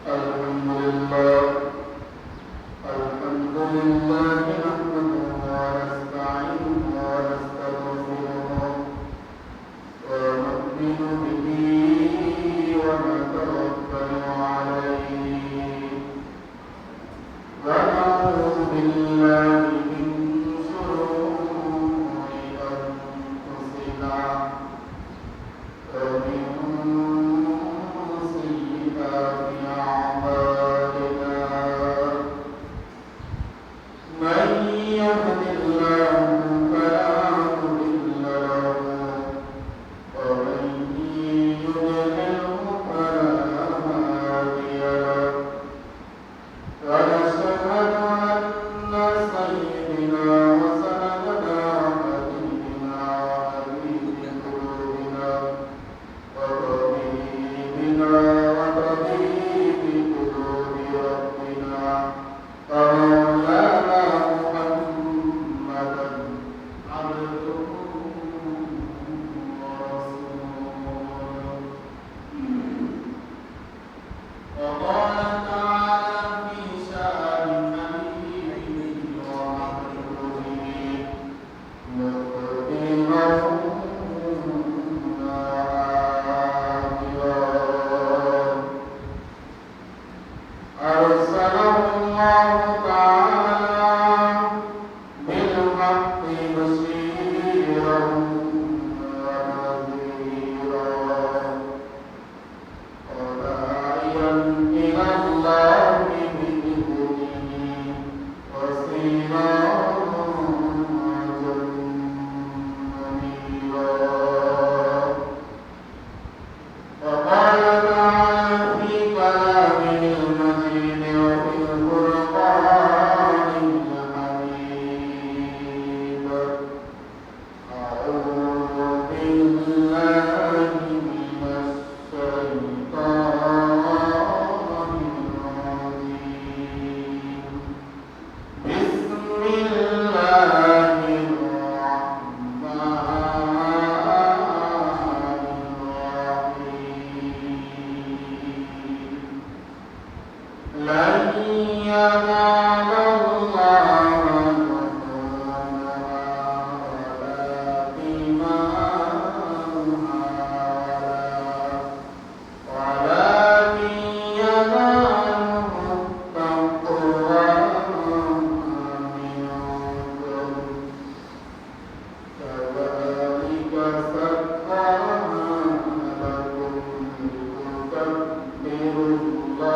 الحمد لله الحمد لله نحمده ونستعينه ونستغفره ونؤمن به ونتوكل عليه ونعوذ بالله من شرور أنفسنا ومن سيئات أعمالنا من يهد الله فلا مضل له ومن يضلله فلا هادي له ونشهد أن سيدنا وسندنا ونبينا وحبيب قلوبنا وطبيبنا وطبيب قلوب ربنا ومولانا محمدا عبده ورسوله وقال تعالى في شأن حبيبه ومحبوبه مقدما أرسله الله تعالى بالحق بشيرا ونذيرا وداعيا إلى الله بإذنه وسراجا منيرا وقال تعالى في كلامه المجيد وفي القرآن الحميد أعوذ بالله من الشيطان الرجيم بسم الله الرحمن الرحيم لن ينال الله لحومها ولا دماؤها ولكن يناله التقوى منكم كذلك سخرها لكم لتكبروا الله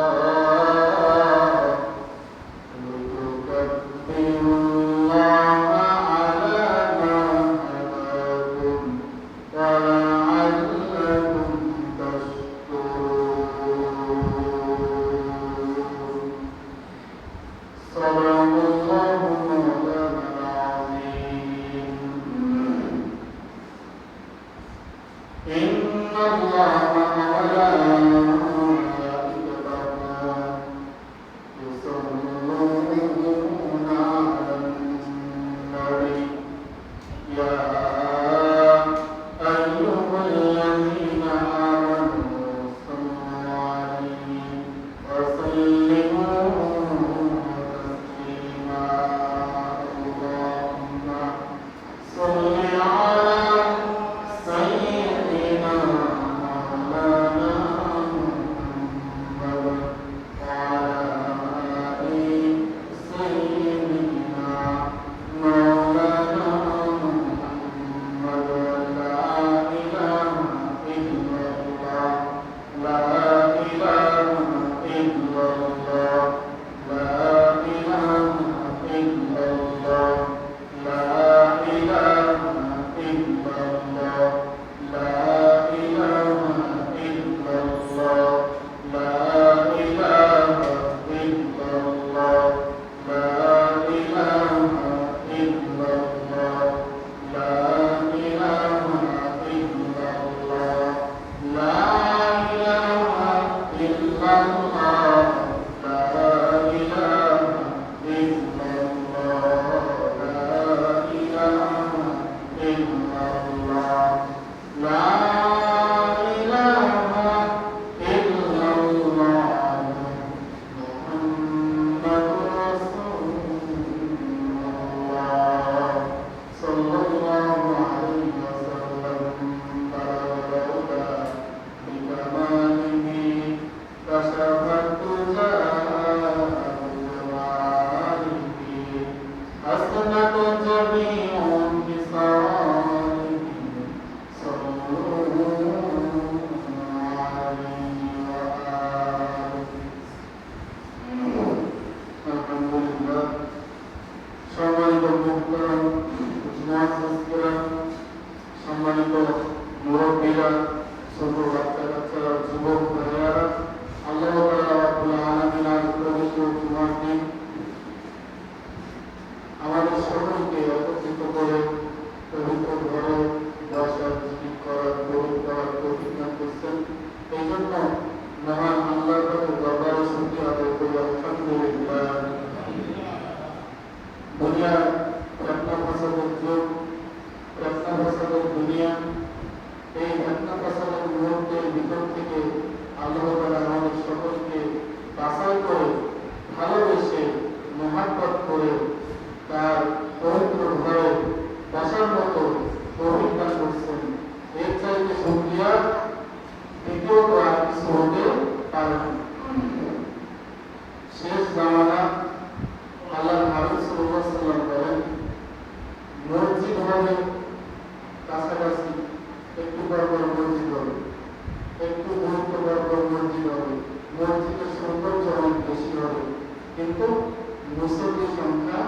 মুসল্লির সংখ্যা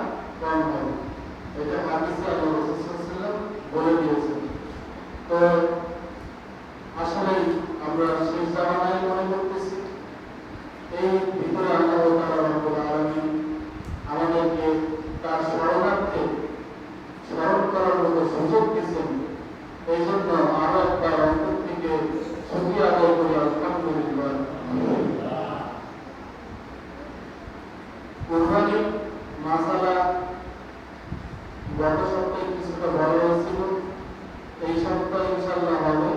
কম হবে। এটা হাদিসে আল্লাহ রাসূল সাল্লাল্লাহু আলাইহি ওয়াসাল্লাম বলে দিয়েছেন। তো আসলে আমরা সেই জামানায় মনে করতেছি এই ভিতরে আল্লাহ তাআলা রব্বুল আলামিন আমাদেরকে তার শরণার্থে স্মরণ করার মতো সুযোগ দিয়েছেন। এই জন্য আরো একবার অন্তর থেকে শুকরিয়া আদায় করি আলহামদুলিল্লাহ। কুরবানি মাসালা গত সপ্তাহে কিছুটা বড় হয়েছিল, এই সপ্তাহে ইনশাআল্লাহ হবে।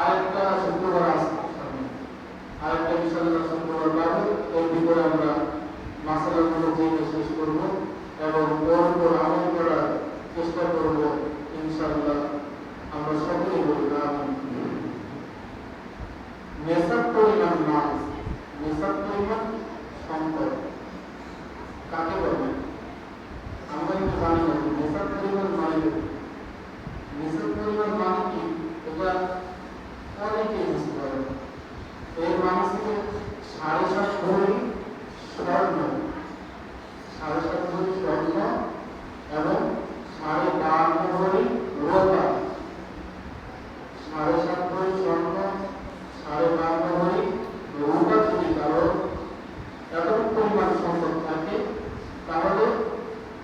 আরেকটা শুক্রবার আসছে সামনে, আরেকটা ইনশাআল্লাহ শুক্রবার পাবো। এর ভিতরে আমরা মাসালাগুলো জেনে শেষ করব এবং ওর উপর আমল করার চেষ্টা করব ইনশাআল্লাহ। আমরা সকলেই বলি আমিন। নেশাব পরিমাণ মাল, নেশাব পরিমাণ সম্পদ কাকে বলে? আমরা কিন্তু জানি না নেশাব পরিমাণ মানে কি। নেশাব পরিমাণ মানে কি এটা অনেকে বুঝতে পারে। এর মানে ছিল 7.5 ভরি স্বর্ণ, 7.5 ভরি স্বর্ণ এবং 52 ভরি রূপা। 7.5 ভরি স্বর্ণ, 52 ভরি রূপা যদি কারো এত পরিমাণ সম্পদ থাকে তাহলে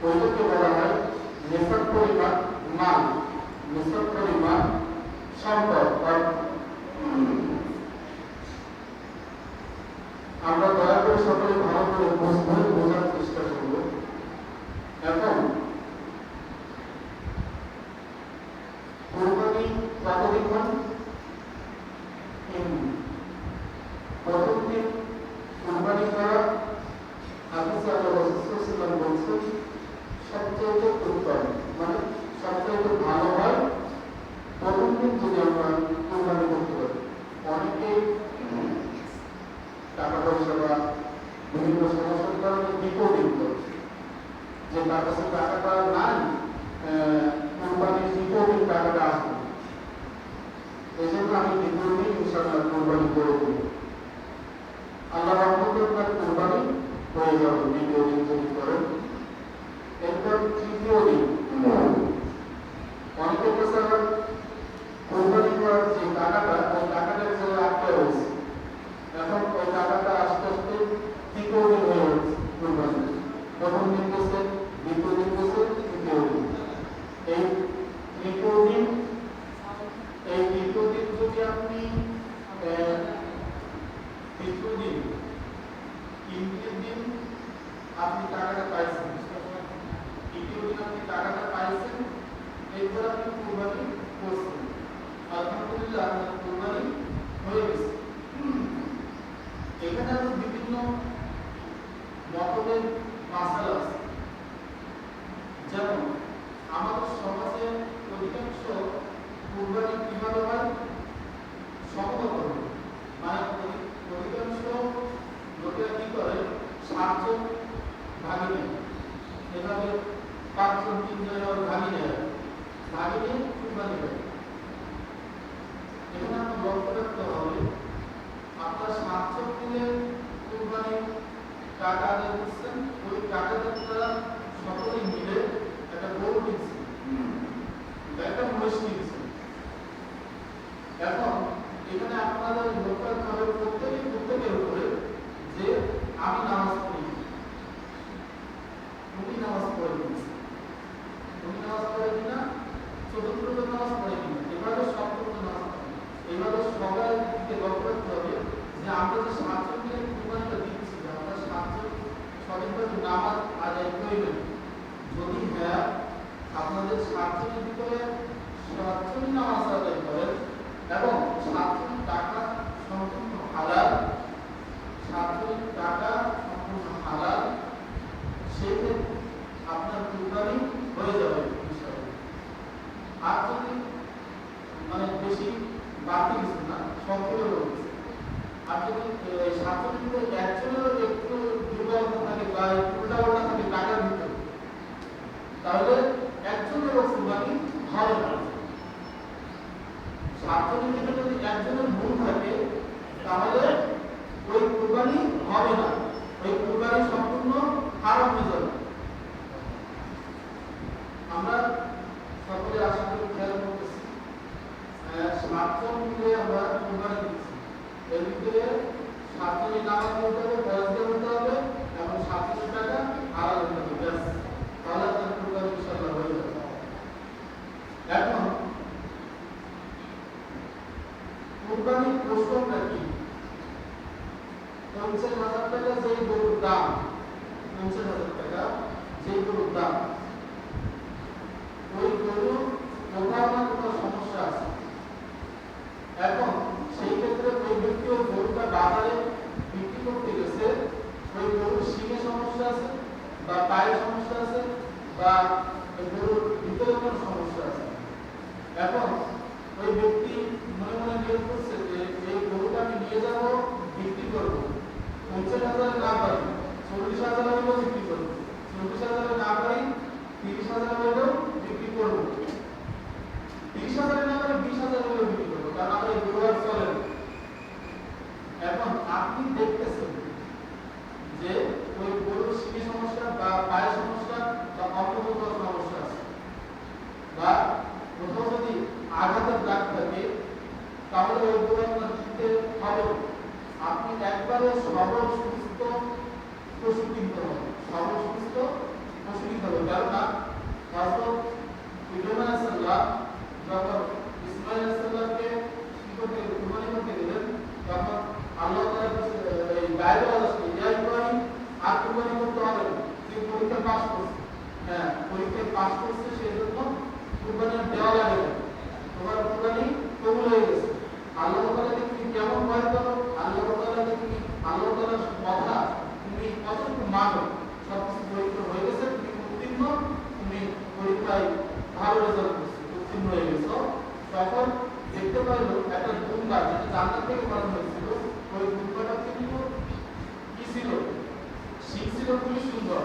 ওইটাকে বলা হয় নেশাব পরিমাণ মাল, নেশাব পরিমাণ সম্পদ। আমরা দয়া করে সকলে ভালো করে বোঝার চেষ্টা করব। এখন কুরবানি কতদিন হয়? 3 দিন। প্রথম দিন কুরবানি করা হাদিসে আল্লাহ রাসূল সাল্লাল্লাহু আলাইহি ওয়াসাল্লাম বলেছেন সবচেয়ে উত্তম, মানে সবচেয়ে ভালো হয় প্রথম দিন যদি আমরা কুরবানি করতে পারি। অনেকে টাকা পয়সা বা বিভিন্ন সমস্যার কারণে বিপদীত, যে তার কাছে টাকাটা নাই, কুরবানির দ্বিতীয় দিন টাকাটা আসবে, এই জন্য আমি দ্বিতীয় দিন ইনশাআল্লাহ কুরবানি করে দেব। আল্লাহ রহমতে আপনার কুরবানি হয়ে যাবে দ্বিতীয় দিন যদি করেন। এরপর তৃতীয় দিন অনেকের কাছে আবার কুরবানি করার যে টাকাটা, ওই টাকাটা যে আটকে রয়েছে, এখন ওই টাকাটা আস্তে আস্তে তৃতীয় দিন হয়ে যাচ্ছে কুরবানি। প্রথম দিন গেছে, দ্বিতীয় দিন গেছে, তৃতীয় দিন। এই তৃতীয় দিন যদি আপনি তৃতীয় দিন 3টে দিন আপনি টাকাটা পাইছেন, তৃতীয় দিন আপনি টাকাটা পাইছেন, এরপর আপনি কুরবানি করছেন, আলহামদুলিল্লাহ আপনার কুরবানি হয়ে গেছে। এখানে আরো বিভিন্ন মতভেদ মাসালা আছে। যেমন আমাদের সমাজে অধিকাংশ কুরবানি কিভাবে হয়? সমগত, মানে অধিকাংশ লোকেরা কি করে 7 জন ভাগে নেয়, এভাবে 5 জন 3 জন ভাগে নেয়, ভাগে নিয়ে কুরবানি করে। এখানে আপনার লক্ষ্য রাখতে হবে আপনার 7 জন মিলে কুরবানি টাকা আদায় করছেন, ওই টাকাটা তারা সকলেই মিলে একটা গরু কিনছে, একটা মহিষ কিনছে। এখন এখানে আপনাদের লক্ষ্য রাখতে হবে প্রত্যেকের উপরে যে আমি নামাজ পড়ি, তুমি নামাজ পড়ে কিনা, তুমি নামাজ পড়ে কিনা, চতুর্থ নামাজ পড়ে কিনা, এভাবে সপ্তম নামাজ পড়ে। এইভাবে সবার দিকে লক্ষ্য রাখতে হবে যে আমরা যে 7 জন মিলে কুরবানিটা দিচ্ছি, আমরা 7 জন সঠিকভাবে নামাজ আদায় করবেন। যদি হ্যাঁ আপনাদের 7 জনের ভিতরে 7 জন নামাজ আদায় করেন এবং 7 জন টাকা সম্পূর্ণ হালাল, 7 জন টাকা সম্পূর্ণ হালাল, সেক্ষেত্রে আপনার কুরবানি হয়ে যাবে ইনশাআল্লাহ। আর যদি মানে বেশি বাড়তি কিছু না, সংক্ষেপে বলছি, আর যদি 7 জনের ভিতরে একজনেরও একটু দুর্বল থাকে বা উল্টাপাল্টা থাকে টাকার ভিতরে, তাহলে একজনেরও কুরবানি হবে না। 7 জনের ভিতরে যদি একজনের ভুল থাকে তাহলে ওই কুরবানি হবে না, ওই কুরবানি সম্পূর্ণ হারাম হয়ে যাবে। আমরা সকলে আশা করি খেয়াল করতেছি, স্মার্টফোন কিনে আমরা কুরবানি দিচ্ছি, এর ভিতরে 7 দিনের নামাজ পড়তে হবে, ফরজ করতে হবে এবং 700 টাকা হারাম হতে হবে, ব্যাস, তাহলে আপনার কুরবানি ইনশাআল্লাহ হয়ে যাবে। এখন কুরবানির প্রশ্নটা কি? 50,000 টাকা যেই গরুর দাম, 50,000 টাকা যেই গরুর দাম, ওই গরু কোথাও না কোথাও সমস্যা আছে। এখন সেই ক্ষেত্রে ওই ব্যক্তি ওই গরুটা বাজারে বিক্রি করতে গেছে, ওই গরুর শিঙে সমস্যা আছে বা পায়ে সমস্যা আছে বা ওই গরুর ভিতরে কোনো সমস্যা আছে। এখন ওই ব্যক্তি মনে মনে নিয়োগ করছে যে এই গরুটা আমি নিয়ে যাবো, বিক্রি করবো, 50,000 না পাই 40,000 হলেও বিক্রি করবো, 40,000 না পাই 30,000 হলেও বিক্রি করবো, 30,000 না পাই 20,000 হলেও বিক্রি করবো, কারণ আমার এই গরু আর চলে না। এখন আপনি দেখতেছেন যে ওই গরুর শিঙে সমস্যা বা পায়ে সমস্যা বা অন্য কোথাও সমস্যা আছে বা কোথাও যদি আঘাতের দাগ থাকে, তাহলে ওই গরু আপনার কিনতে হবে। আপনি একবারে সবল সুস্থ পশু কিনতে হবে, সবল সুস্থ পশু কিনতে হবে। কেননা হযরত ইব্রাহিম আলাইহিস সালাম যখন ইসমাঈল আলাইহিস সালামকে কি করতে কুরবানি করতে গেলেন, তখন আল্লাহ তাআলা এই বাইরে আসছে, ইয়া ইব্রাহিম আর কুরবানি করতে হবে, তুই পরীক্ষা পাস করছিস, হ্যাঁ পরীক্ষায় পাস করছিস, সেই জন্য কুরবানি দেওয়া লাগে, তোমার কুরবানি কবুল হয়ে গেছে। আল্লাহ তাআলাকে তুমি কেমন ভয় করো, আল্লাহ তাআলাকে তুমি আল্লাহ তাআলার কথা তুমি কতটুকু মানো, সবকিছু পরীক্ষা হয়ে গেছে, তুমি উত্তীর্ণ, তুমি পরীক্ষায় ভালো রেজাল্ট করছো, উত্তীর্ণ হয়ে গেছো। তখন দেখতে পাইলো একটা দুম্বা যেটা জান্নাত থেকে বানানো হয়েছিল, ওই দুম্বাটা কিন্তু কি ছিল, শিং ছিল খুবই সুন্দর,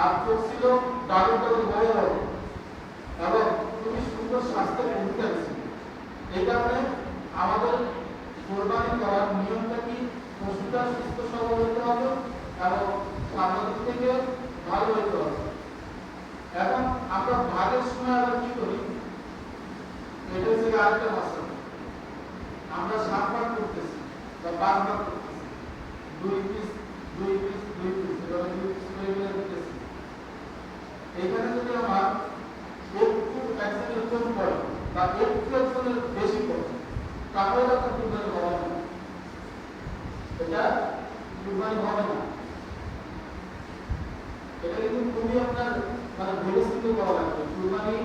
আর চোখ ছিল ডাবল ডাবল বড় বড় এবং খুবই সুন্দর স্বাস্থ্যের অধিকার ছিল। এই কারণে আমাদের কোরবানি করার নিয়মটা কি, পশুটা সুস্থ সবল হতে হবে এবং সামনের থেকে ভালো হতে হবে। এখন আমরা ভাগের সময় আবার কি করি, এটা হচ্ছে আরেকটা মশলা, আমরা 7 ভাগ করতেছি বা 5 ভাগ করতেছি, 2 পিস 2 পিস 2 পিস এভাবে 2 পিস করে দিতেছি। এইখানে যদি আমার একটু একজনের কম পড়ে বা একটু একজনের বেশি পড়ে, তাহলে আপনার কুরবানি হবে না, এটা কুরবানি হবে না। এটা কিন্তু খুবই আপনার মানে ভেবেচিন্তে করা লাগবে। কুরবানি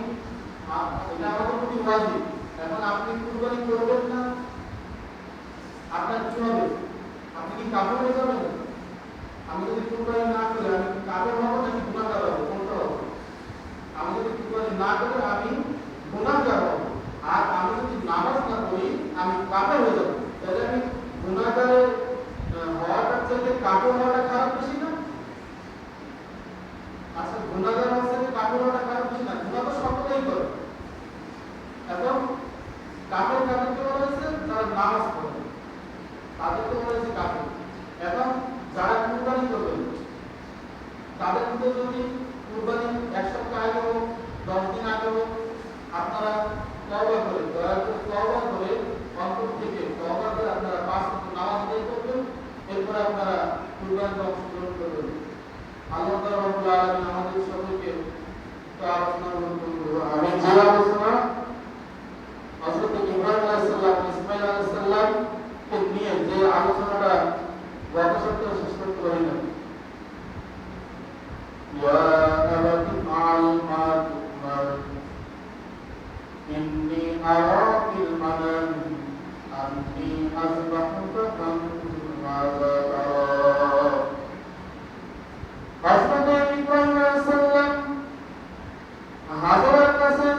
এটা আমাদের প্রতি ওয়াজিব। এখন আপনি কুরবানি করবেন না, আপনার কি হবে? আপনি কি কাফের হয়ে যাবেন? আমি যদি কুরবানি না করি আমি কি কাফের হব নাকি গুনাহগার হব? কোনটা হব? আমি যদি কুরবানি না করি আমি গুনাহগার হব, আর আমি যদি নামাজ না পড়ি আমি কাফের হয়ে যাব। তাহলে আমি গুনাহগারের হওয়াটা চাইতে কাফের হওয়াটা খারাপ বেশি না? আচ্ছা, গুনাহগার হওয়ার চাইতে কাফের হওয়াটা খারাপ বেশি না? গুনাহ তো সকলেই করে। এখন কাফের কাদেরকে বলা হয়েছে? যারা নামাজ পড়ে, তাদেরকে বলা হয়েছে কাফের। এখন যারা কুরবানি করবেন তাদের মধ্যে যদি কুরবানি 1 সপ্তাহ আগে হোক 10 দিন আগে হোক আপনারা তওবা করে, দয়া করে তওবা করে অন্তর থেকে তওবা করে আপনারা 5 ওয়াক্ত নামাজ আদায় করবেন, এরপর আপনারা কুরবানিতে অংশগ্রহণ করবেন। আল্লাহ তাআলা রব্বুল আলামিন আমাদের সকলকে তো আলোচনা গ্রহণ করুন। আমি যে আলোচনা হযরত ইব্রাহিম আলাইহিস সালাম ইসমাঈল আলাইহিস সালাম কে নিয়ে যে আলোচনাটা গত সপ্তাহে শেষ করতে পারি না, ইয়া আবাতি আল মা তুমার ইন্নী আরা ফিল মানাম আন্নী আযবাহুকা ফানজুর মাযা তারা। হযরত ইব্রাহিম আলাইহিস সালাম হাজারের কাছে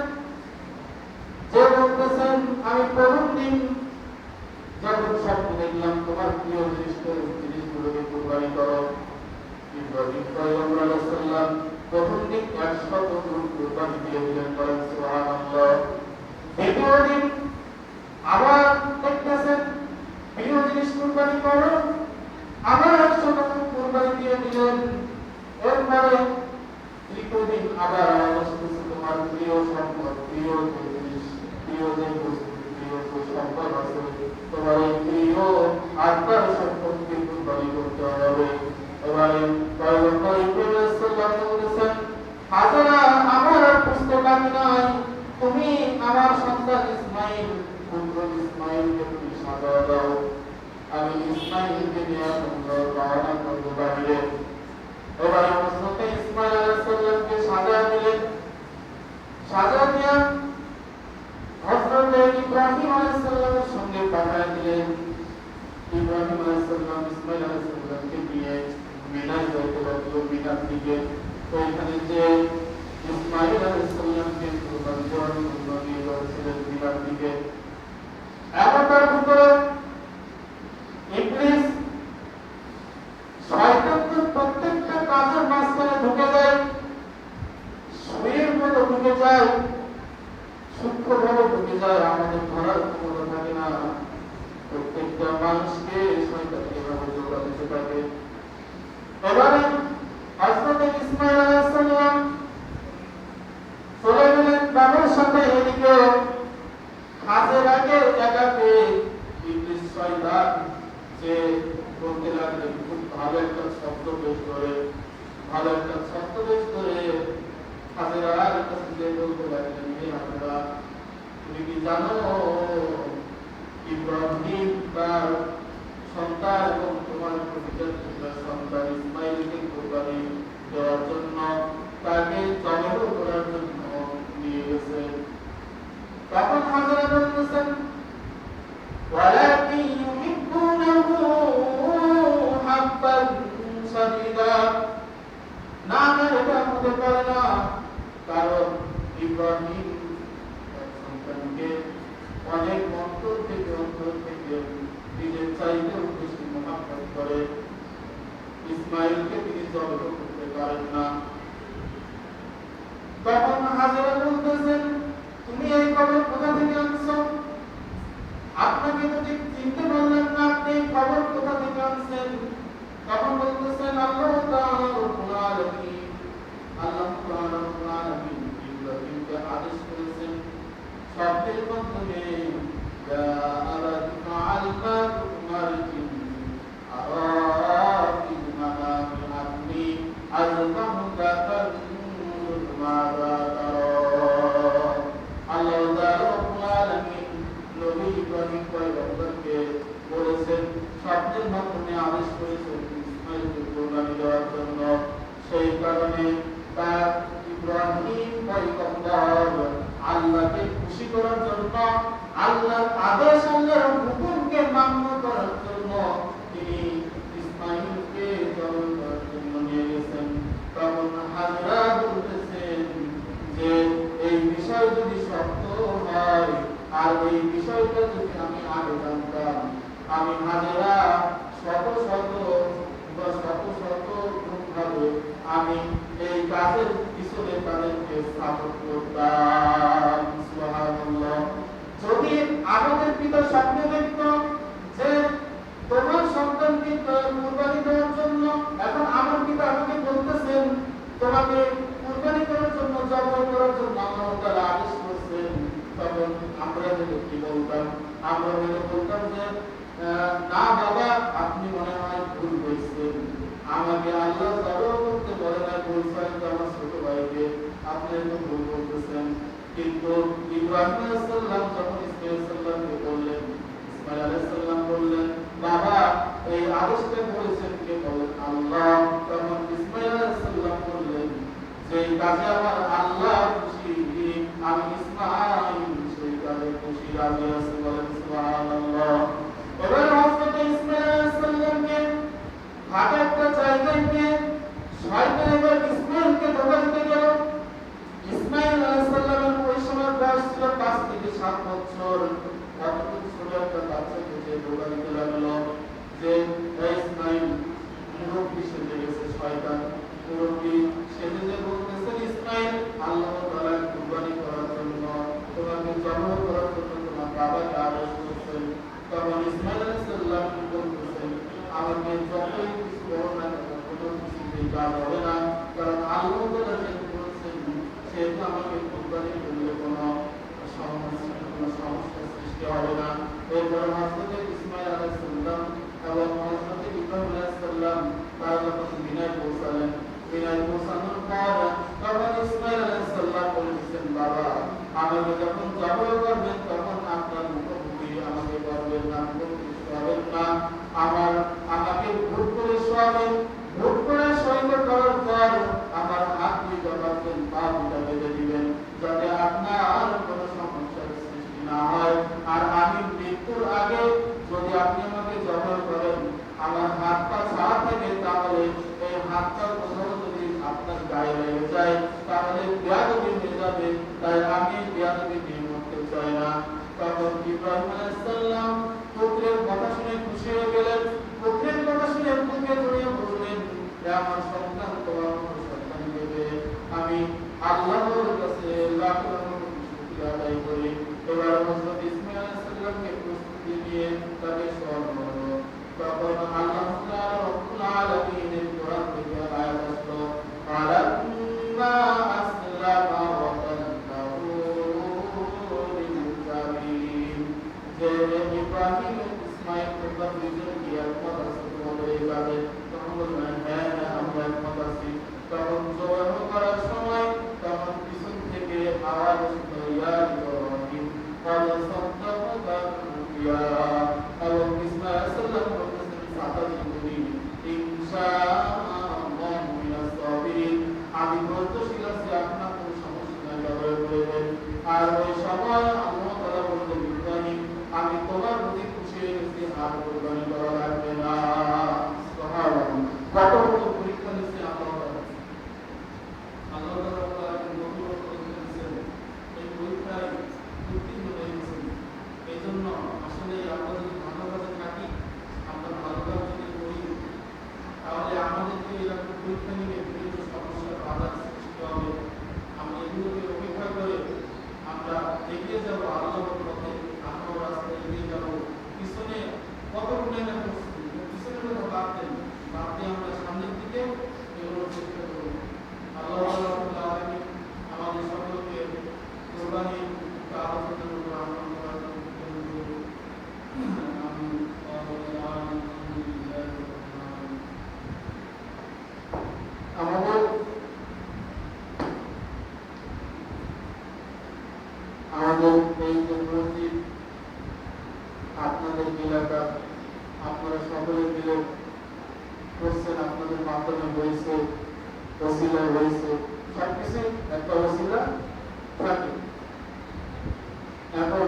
যে বলতেছেন আমি প্রথম দিন যখন স্বপ্ন দেখলাম তোমার প্রিয় জিনিসগুলোকে কুরবানি করো, ইব্রাহিম আলাইহিস সালাম প্রথম দিন 100 গরু কুরবানি দিয়ে দিলেন, বলেন সুবহানাল্লাহ। দ্বিতীয় দিন আবার দেখতেছেন প্রিয় জিনিস কুরবানি করো, আবার 100 গরু কুরবানি দিয়ে দিলেন। এরপরে ইসমাঈলকে নিয়ে আমরা রওনা করব বাইরে। এবার হযরত ইসমাঈল আলাইহিস সালামকে সাজা দিয়া হযরত ইব্রাহিম আলাইহিস সালামের সঙ্গে পাঠিয়ে দিলেন। ইব্রাহিম আলাইহিস সালাম ইসমাঈল আলাইহিস সালামকে নিয়ে মিনায় যাইতে লাগলো, মিনার দিকে। ওইখানে যে ইসমাঈল আলাইহিস সালামকে কুরবানি দেওয়ার জন্য নিয়ে যাচ্ছিলেন মিনার দিকে, এমনটার ভিতরে ইবলিস শয়তানের প্রত্যেকটা কাজের মাঝখানে ঢুকে যায়, সুইয়ের মতো ঢুকে যায়, সূক্ষ্মভাবে ঢুকে যায়, আমাদের ধরার ক্ষমতা থাকে না। প্রত্যেকটা মানুষকে শয়তান এভাবে জোড়া দিতে থাকে। এবারে হযরত ইসমাঈল আলাইহিস সালাম চলে গেলেন বাবার সাথে। এদিকে হাজেরাকে একাকে ইবলিস শয়তান যে বলতে লাগলেন, খুব ভালো একটা শব্দ বেশ করে হাজেরার কাছে যে বলতে লাগলেন, হে হাজেরা, তুমি কি জানো ইব্রাহিম তার সন্তান এবং তোমার সন্তান ইসমাঈলকে কুরবানি দেওয়ার জন্য, তাকে জবাই করার জন্য নিয়ে গেছে। তখন হাজেরা বলতেছেন, ওয়ালাকিন ইউহিব্বুনাহু হাব্বান শাদীদা, না এটা হতে পারে না, কারণ ইব্রাহিম তার সন্তানকে অনেক অন্তর থেকে নিজের চাইতেও বেশি মহব্বত করে। ইসমাঈলকে তিনি জবাই করতে পারেন না। তখন হাজেরা বলতেছেন, তুমি এই খবর কোথা থেকে আনছো? আপনাকে তো ঠিক চিনতে পারলাম না, আপনি এই খবর কোথা থেকে আনছেন? তখন বলতেছেন, আল্লাহ তাআলা রব্বুল আলামিন ইব্রাহিমকে আদেশ করেছেন শব্দের মাধ্যমে, ইয়া আবাতি ফাআল মা তুমার আরাকি মানামি আন্নী আযবাহুকা ফানজুর মাযা তারা। আল্লাহ তাআলা রব্বুল আলামিন নবী ইব্রাহিম পয়গম্বরকে বলেছেন, শব্দের মাধ্যমে আদেশ করেছেন ইসমাঈলকে কুরবানি দেওয়ার জন্য। সেই কারণে তার ইব্রাহিম পয়গম্বর আল্লাহকে খুশি করার জন্য, আল্লাহর আদেশ, আল্লাহর হুকুমকে মান্য করার জন্য তিনি ইসমাঈলকে জবাই করার জন্য নিয়ে গেছেন। তখন হাজেরা বলতেছেন যে এই বিষয় যদি সত্য হয় আর এই বিষয়টা যদি আমি আগে জানতাম, আমি হাজেরা শত ভাবে আমি এই কাজের পিছনে তাদেরকে সাপোর্ট করতাম। সুবহানাল্লাহ। যদি আমাদের পিতা স্বপ্নে দেখত যে তোমার সন্তানকে কুরবানি দেওয়ার জন্য, এখন আমার পিতা আমাকে বলতেছেন তোমাকে কুরবানি করার জন্য, জবাই করার জন্য আল্লাহ তাআলা আদেশ করেছেন, তখন আমরা কি বলতাম? আমরা বলতাম যে না বাবা, আপনি মনে হয় ভুল বলছেন, আমাকে আল্লাহ জবাই করতে বলে না, বলছেন তো আমার ছোট ভাইকে, আপনি তো ভুল বলতেছেন। কিন্তু ইব্রাহিম আলাইহিস সালাম যখন ইসমাঈল সাল্লামকে বললেন, ইসমাঈল আলাইহিস সালাম বললেন, বাবা এই আদেশটা করেছেন কে? বলেন আল্লাহ। তখন ইসমাঈল আলাইহিস সালাম বললেন যে কাজে আমার আল্লাহ খুশি, আমি ইসমাঈল সেই কাজে খুশি, রাজি আছি। বলেন সুবহানাল্লাহ। এবার হযরত ইসমাঈল আলাইহিস সালামকে হাতে একটা জায়গায় নিয়ে শয়তান এবার ইসমাঈলকে ধোঁকা দিতে গেল। ইসমাঈল আলাইহিস সালামের ওই সময় বয়স ছিল 5 থেকে 7 বছর। কতটুকু ছোট একটা বাচ্চাকে যে ধোঁকা দিতে লাগলো যে ইসমাঈল মুরব্বী সেজে গেছে, শয়তান মুরব্বী সেজে যে বলতেছে, ইসমাঈল আল্লাহ তাআলা কুরবানি করার জন্য, তোমাকে জবাই করার জন্য তোমার বাবাকে আদেশ করেছেন। তখন ইসমাঈল আলাইহিস সালাম বলতেছেন, আমাকে যতই কিছু বলো না কেন, কোনো কিছুতেই কাজ হবে না, কারণ আল্লাহ তাআলা যেহেতু বলেছেন সেহেতু আমাকে কুরবানি করলে কোনো সমস্যার সৃষ্টি হবে না। এরপর হযরত ইসমাঈল আলাইহিস সালাম এবং হযরত ইব্রাহিম আলাইহিস সালাম তারা যখন মিনায় পৌঁছালেন, মিনায় পৌঁছানোর পর তখন ইসমাঈল আলাইহিস সালাম বলেছেন, বাবা আমাকে যখন জবাই করবেন তখন আপনার মুখোমুখি আমাকে করবেন না, মুখোমুখি করবেন না। আমাকে ভোট করে শোয়াবেন, ভোট করে সইতে করার পর আমার হাত দুইটা বাঁধবেন, পা দুইটা বেঁধে দিবেন, যাতে আপনার কোনো সমস্যার সৃষ্টি না হয়। আর আমি মৃত্যুর আগে যদি আপনি আমাকে জবর করেন, আমার হাত পা ছাড়া থেকে, তাহলে এই হাত পা কোথাও যদি আপনার গায়ে লেগে যায় তাহলে বেয়াদবি হয়ে যাবে। তাই আমি বেয়াদবি নিয়ে মরতে চাই না। তখন ইব্রাহিম আলাইহিস সালাম পুত্রের কথা শুনে খুশি হয়ে গেলেন। পুত্রের কথা শুনে বুকে জড়িয়ে বললেন, হে আমার সন্তান, তোমার সন্তান দেবে। আমি আল্লাহর কাছে লাখ লাখ শুকরিয়া আদায় করি। এবার হযরত ইসমাঈল আলাইহিস সালামকে প্রস্তুতি নিয়ে তাকে স্মরণ করো। তখন আল্লাহ তাআলা রব্বুল আলামিনের কোরআন থেকে আয়াত আসলো, ফালাম্মা আসলামা ওয়া তাল্লাহু লিল জাবিন। যে ইব্রাহিম ইসমাঈল প্রথম দুইজন কি একমত আছে তোমাদের এই ব্যাপারে? তখন বললেন, হ্যাঁ হ্যাঁ, আমরা একমত আছি। তখন জবাহ করার সময় তখন পিছন থেকে আওয়াজ আসলো, ইয়া ইব্রাহিম قد صدقت الرؤيا। এবং ইসমাঈল আলাইহিস সালাম বলতেছেন, সাতাজিদুনি ইনশাআল্লাহু মিনাস সাবিরিন। আমি ধৈর্যশীল আছি, আপনার কোনো সমস্যা নাই, ব্যবহার করবেন। আর ওই সময় আল্লাহ তাআলা বললেন, ইব্রাহিম, আমি তোমার প্রতি খুশি হয়ে গেছি, আর কুরবানি করা লাগবে না। সুবহানাল্লাহ। কত বড় পরীক্ষা নিচ্ছে আল্লাহ তাআলা। আল্লাহ তাআলা নবীর পরীক্ষা নিচ্ছেন, এই পরীক্ষায় উত্তীর্ণ হয়ে গেছেন। এই জন্য আসলে আমরা যদি ভালো কাজে থাকি, আমরা ভালো কাজ যদি করি, তাহলে আমাদেরকে এরকম পরীক্ষা নিয়ে বিভিন্ন সমস্যার বাধা সৃষ্টি হবে। আমরা এগুলোকে উপেক্ষা করে আমরা এগিয়ে যাবো আল্লাহর পথে, আল্লাহর রাস্তায় এগিয়ে যাবো। পিছনে কত গুণে না করছি, পিছনের কথা বাদ দেন, বাদ দিয়ে আমরা সামনের দিকে এগুলো চেষ্টা করবো। আল্লাহ রাব্বুল আলামিন আমাদের সকলকে কুরবানির আলোচনার উপর আমল করার তৌফিক দান করুন। আমিন। আমাদের এই যে মসজিদ, আপনাদের এলাকা, আপনারা সকলে মিলে করছেন, আপনাদের মাধ্যমে হয়েছে, ওসিলা হয়েছে, সবকিছু একটা ওসিলা থাকে। এখন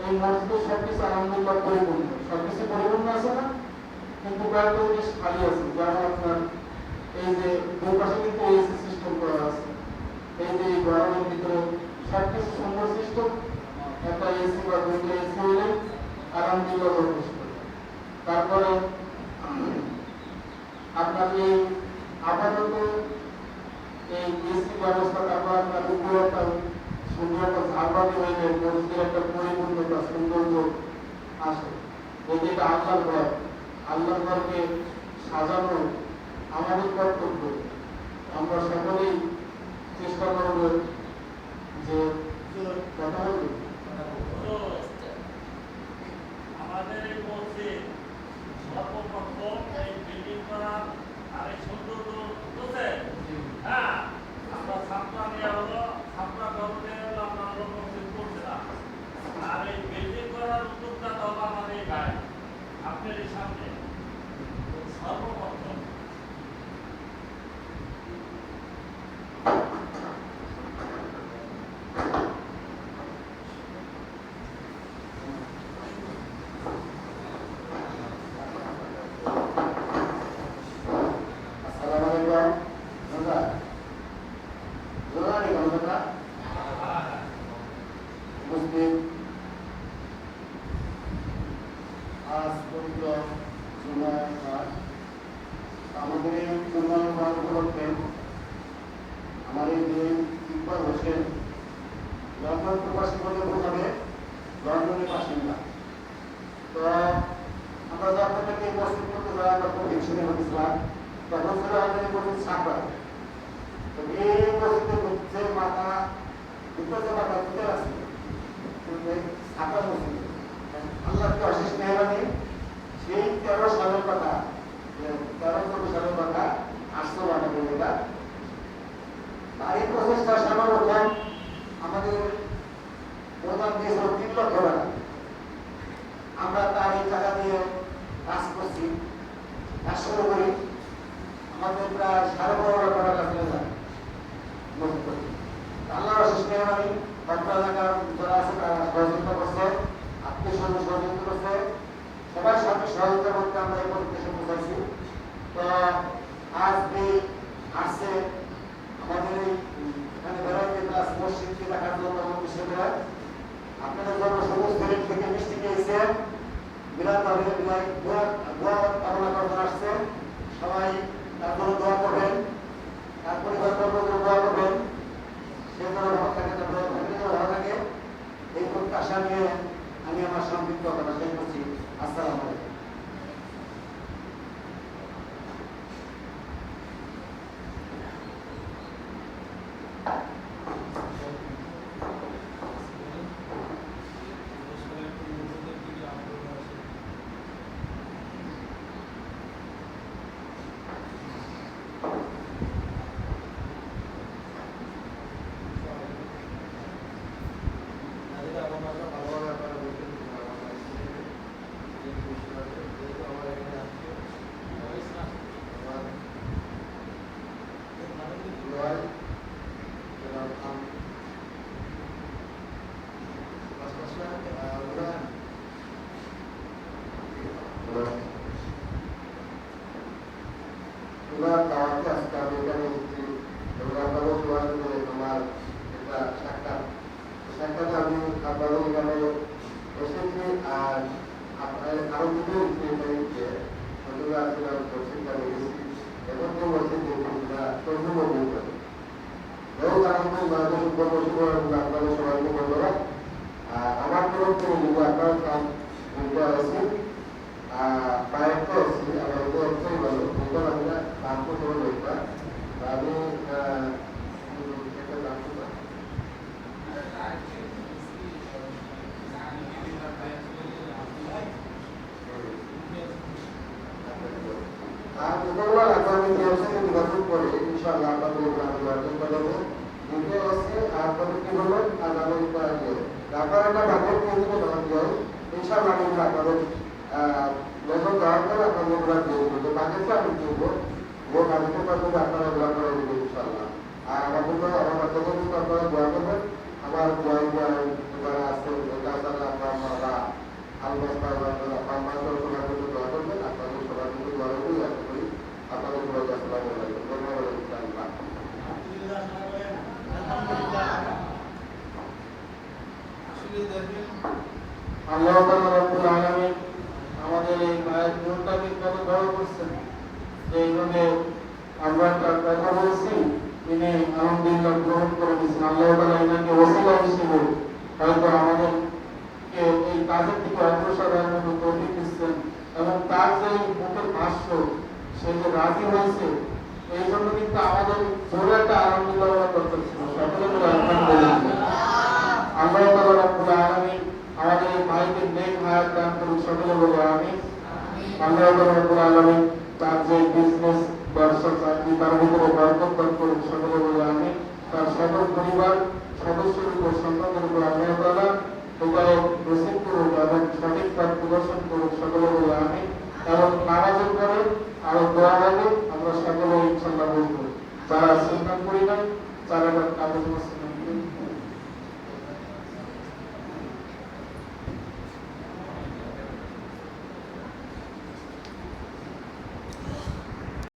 এই মসজিদে সবকিছু আলহামদুলিল্লাহ পরিপূর্ণ, সবকিছু পরিপূর্ণ আছে না, কিন্তু কয়েকটা জিনিস খালি আছে। যেমন আপনার এই যে দুই পাশে কিন্তু এসি সিস্টেম করা আছে, এই যে এই গরমের ভিতরে সবকিছু সুন্দর সিস্টেম, একটা এসি বা দুইটা এসি হলে আলহামদুলিল্লাহ যথেষ্ট। তারপরে আপনার এই আপাতত এই এসি ব্যবস্থা, তারপর আপনার উপরে একটা সুন্দর একটা ঝাড়বাতি হইলে মসজিদের একটা পরিপূর্ণতা, সৌন্দর্য আসে। এই যে এটা আল্লাহর ঘর, আল্লাহর ঘরকে সাজানো আমাদের কর্তব্য। আমরা সকলেই চেষ্টা করব যে কথা বলবো আমাদের এই মসজিদ সর্বপ্রথম এই বিল্ডিং করা আর এই সৌন্দর্য বুঝছে। হ্যাঁ, আমরা ছাত্র নিয়ে হলো ছাত্র গভর্নমেন্ট হলো আমরা হলো মসজিদ করছিলাম, আর এই বিল্ডিং করার উদ্যোগটা তো আমাদের এই ভাই আপনার এই সামনে সর্বপ্রথম। আমরা তার এই টাকা দিয়ে কাজ করছি। হয়তো প্রায় 12.5 টাকা চলে যায় আল্লাহ শেষ মেহরবানি অত্র এলাকার যারা আছে তারা সহযোগিতা করছে, আত্মীয় স্বজন সহযোগিতা করছে, সবাই সাথে সহযোগিতার মধ্যে আমরা এই পরিবেশে পৌঁছাইছি। তো আজ আসছে আমাদের এখানে বেড়াইতে প্লাস মসজিদকে দেখার জন্য বিষয়টা আপনাদের জন্য সবুজ ধরে থেকে মিষ্টি খেয়েছে বিরাট দোয়া কামনা করতে আসছে। সবাই তার জন্য দোয়া করবেন, তার পরিবার জন্য দোয়া করবেন, সে যেন ভালো থাকে, তার ফ্যামিলি যেন ভালো থাকে। এই প্রত্যাশা নিয়ে আমি আমার সংক্ষিপ্ত কথা শেষ করছি। আসসালামু আলাইকুম। আমার তরফ থেকে আপনার আছে আল্লাহ তাআলা রব্বুল আলামিন আমাদের এই মায়ের মনটাকে কত বড় করছেন যে এইভাবে আমরা তার কথা বলছি, তিনি আলহামদুলিল্লাহ গ্রহণ করে নিয়েছেন। আল্লাহ তাআলা এনাকে ওসিলা হিসেবে হয়তো আমাদেরকে এই কাজের দিকে অগ্রসর হওয়ার জন্য তৌফিক দিচ্ছেন এবং তার যে মুখের ভাষ্য সে যে রাজি হয়েছে এই জন্য কিন্তু আমাদের জোরে একটা আনন্দ দেওয়ার দরকার ছিল। সকলে বলে আলহামদুলিল্লাহ। আল্লাহ তাআলা রব্বুল আলামিন আমাদের এই ভাইকে নেক হায়াত দান করুন, সকলে বলে আমিন। আল্লাহ তাআলা রব্বুল আলামিন তার যে বিজনেস ব্যবসা চাকরি তার ভিতরে বরকত দান করুন, সকলে বলে আমিন। তার সকল পরিবার সদস্যের উপর সন্তানদের উপর আল্লাহ তাআলা হৃদয়ে নসিব করুন এবং সঠিক পথ প্রদর্শন করুন, সকলে বলে আমিন। এবং নামাজের পরে আরো দোয়া হবে, আমরা সকলে ইনশাআল্লাহ বলবো। যারা সুন্নাত করি না তারা কাজে